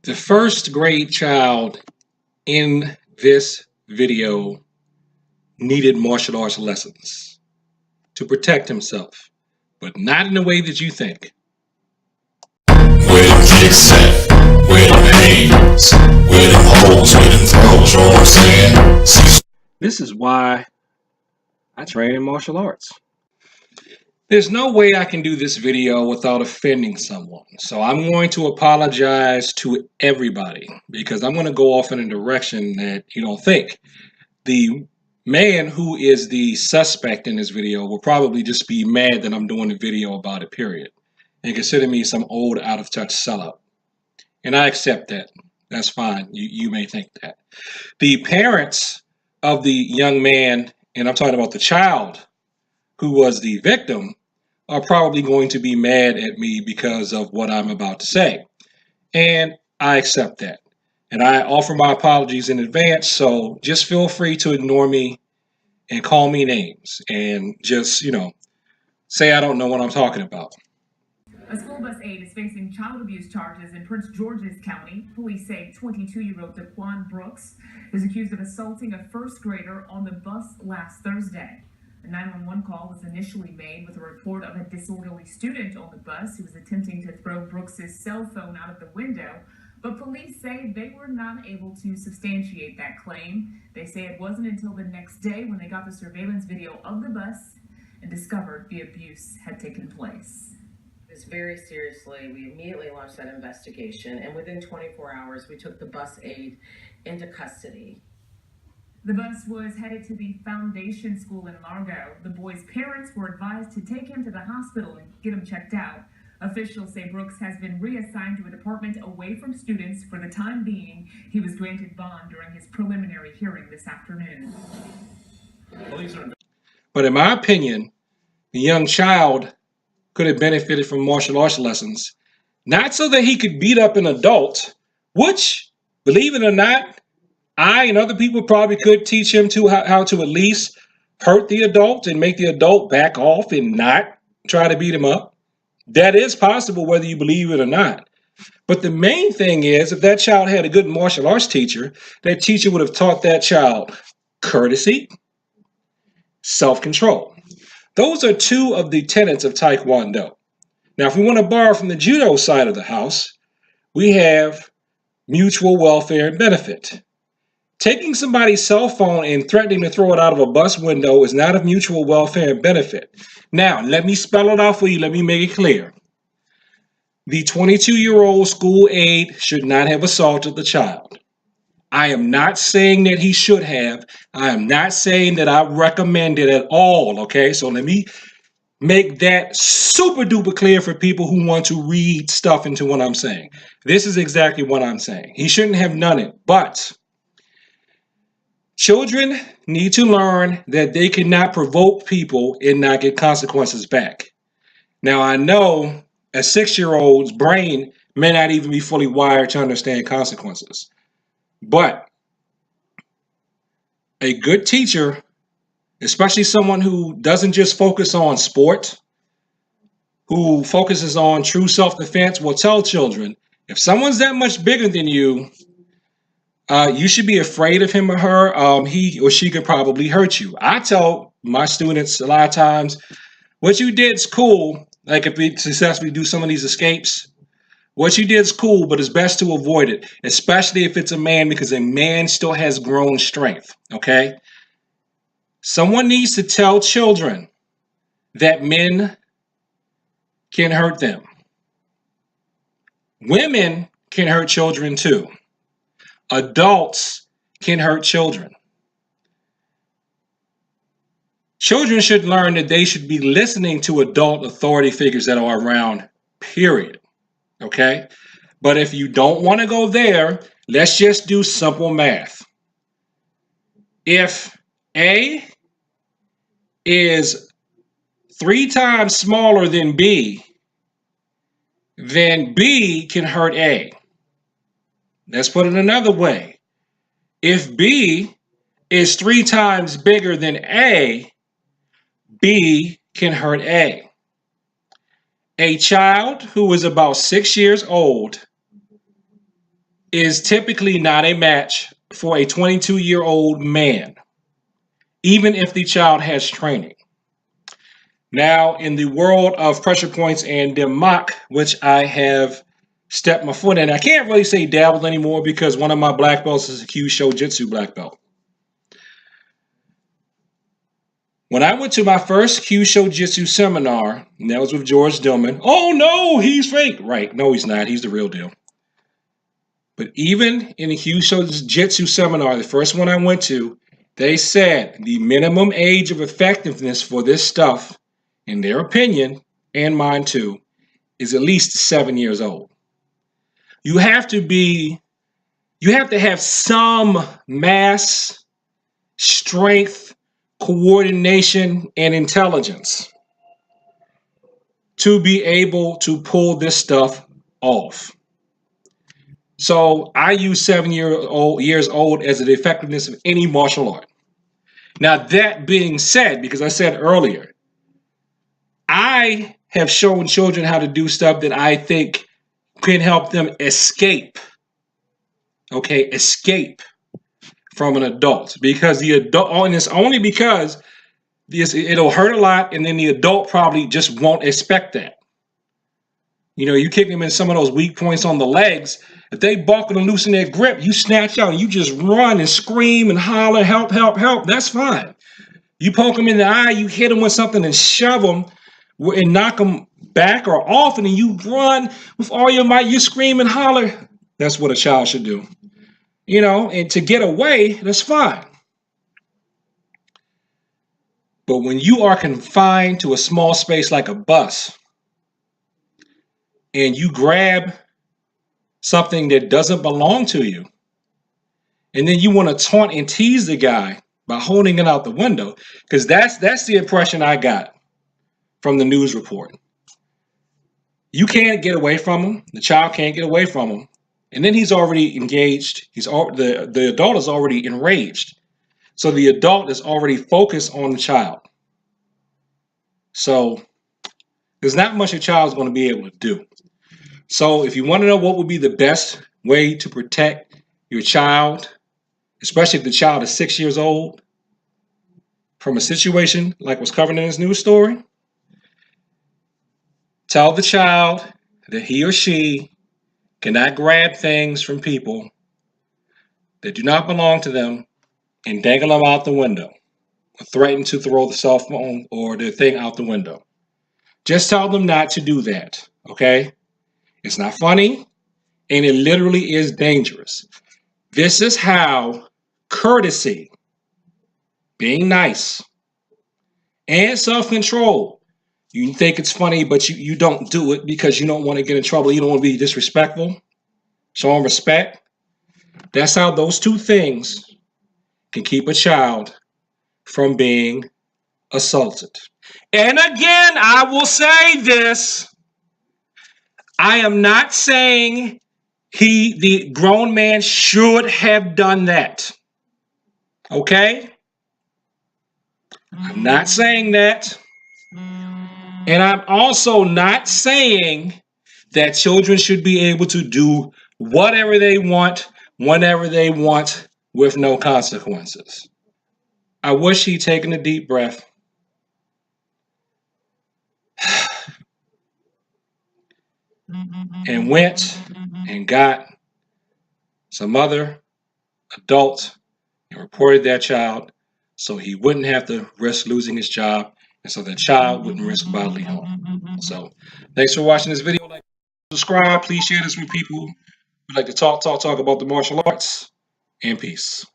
The first grade child in this video needed martial arts lessons to protect himself, but not in the way that you think. Where them kicks set, where them hands, where them holes, where them throws, you know what I'm saying? Cecil. This is why I train in martial arts. There's no way I can do this video without offending someone. So I'm going to apologize to everybody because I'm going to go off in a direction that you don't think. The man who is the suspect in this video will probably just be mad that I'm doing a video about it, period, and consider me some old out-of-touch sellout. And I accept that. That's fine. You may think that. The parents of the young man, and I'm talking about the child who was the victim, are probably going to be mad at me because of what I'm about to say. And I accept that. And I offer my apologies in advance, so just feel free to ignore me and call me names and just, say I don't know what I'm talking about. A school bus aide is facing child abuse charges in Prince George's County. Police say 22-year-old Daquan Brooks is accused of assaulting a first grader on the bus last Thursday. A 911 call was initially made with a report of a disorderly student on the bus who was attempting to throw Brooks's cell phone out of the window, but police say they were not able to substantiate that claim. They say it wasn't until the next day when they got the surveillance video of the bus and discovered the abuse had taken place. This very seriously. We immediately launched that investigation, and within 24 hours, we took the bus aide into custody. The bus was headed to the Foundation School in Largo. The boy's parents were advised to take him to the hospital and get him checked out. Officials say Brooks has been reassigned to a department away from students for the time being. He was granted bond during his preliminary hearing this afternoon. But in my opinion, the young child could have benefited from martial arts lessons, not so that he could beat up an adult, which, believe it or not, I and other people probably could teach him to how to at least hurt the adult and make the adult back off and not try to beat him up. That is possible whether you believe it or not. But the main thing is, if that child had a good martial arts teacher, that teacher would have taught that child courtesy, self-control. Those are two of the tenets of Taekwondo. Now, if we want to borrow from the judo side of the house, we have mutual welfare and benefit. Taking somebody's cell phone and threatening to throw it out of a bus window is not of mutual welfare and benefit. Now, let me spell it out for you. Let me make it clear. The 22-year-old school aide should not have assaulted the child. I am not saying that he should have. I am not saying that I recommend it at all, okay? So let me make that super duper clear for people who want to read stuff into what I'm saying. This is exactly what I'm saying. He shouldn't have done it, but children need to learn that they cannot provoke people and not get consequences back. Now, I know a 6-year-old's brain may not even be fully wired to understand consequences. But a good teacher, especially someone who doesn't just focus on sport, who focuses on true self-defense, will tell children, if someone's that much bigger than you, you should be afraid of him or her. He or she could probably hurt you. I tell my students a lot of times, what you did is cool. Like if we successfully do some of these escapes, what you did is cool, but it's best to avoid it, especially if it's a man, because a man still has grown strength, okay? Someone needs to tell children that men can hurt them. Women can hurt children too. Adults can hurt children. Children should learn that they should be listening to adult authority figures that are around, period. Okay? But if you don't want to go there, let's just do simple math. If A is 3 times smaller than B, then B can hurt A. Let's put it another way. If B is 3 times bigger than A, B can hurt A. A child who is about 6 years old is typically not a match for a 22-year-old man, even if the child has training. Now, in the world of pressure points and the mock, which I have stepped my foot in, I can't really say dabbled anymore because one of my black belts is a Kyusho Jitsu black belt. When I went to my first Kyusho Jitsu seminar, and that was with George Dillman. Oh no, he's fake. Right, no he's not. He's the real deal. But even in the Kyusho Jitsu seminar, the first one I went to, they said the minimum age of effectiveness for this stuff, in their opinion, and mine too, is at least 7 years old. You have to have some mass, strength, coordination, and intelligence to be able to pull this stuff off. So I use 7 years old as the effectiveness of any martial art. Now, that being said, because I said earlier, I have shown children how to do stuff that I think can help them escape. Okay, escape from an adult. Because the adult, and it's only because it'll hurt a lot, and then the adult probably just won't expect that. You know, you kick them in some of those weak points on the legs. If they buckle and loosen their grip, you snatch out and you just run and scream and holler, help, help, help. That's fine. You poke them in the eye, you hit them with something and shove them and knock them back or off, and then you run with all your might, you scream and holler. That's what a child should do. You know, and to get away, that's fine. But when you are confined to a small space like a bus, and you grab something that doesn't belong to you, and then you want to taunt and tease the guy by holding it out the window, because that's the impression I got from the news report. You can't get away from him. The child can't get away from him. And then he's already engaged. The adult is already enraged. So the adult is already focused on the child. So there's not much a child's going to be able to do. So if you want to know what would be the best way to protect your child, especially if the child is 6 years old, from a situation like what's covered in this news story, tell the child that he or she cannot grab things from people that do not belong to them and dangle them out the window or threaten to throw the cell phone or the thing out the window. Just tell them not to do that, okay? It's not funny, and it literally is dangerous. This is how courtesy, being nice, and self-control, you think it's funny, but you don't do it because you don't want to get in trouble. You don't want to be disrespectful. Show them respect. That's how those two things can keep a child from being assaulted. And again, I will say this. I am not saying the grown man should have done that. Okay? I'm not saying that. And I'm also not saying that children should be able to do whatever they want, whenever they want, with no consequences. I wish he'd taken a deep breath and went and got some other adult and reported that child so he wouldn't have to risk losing his job and so the child wouldn't risk bodily harm. So thanks for watching this video. Like, subscribe. Please share this with people who like to talk about the martial arts. And peace.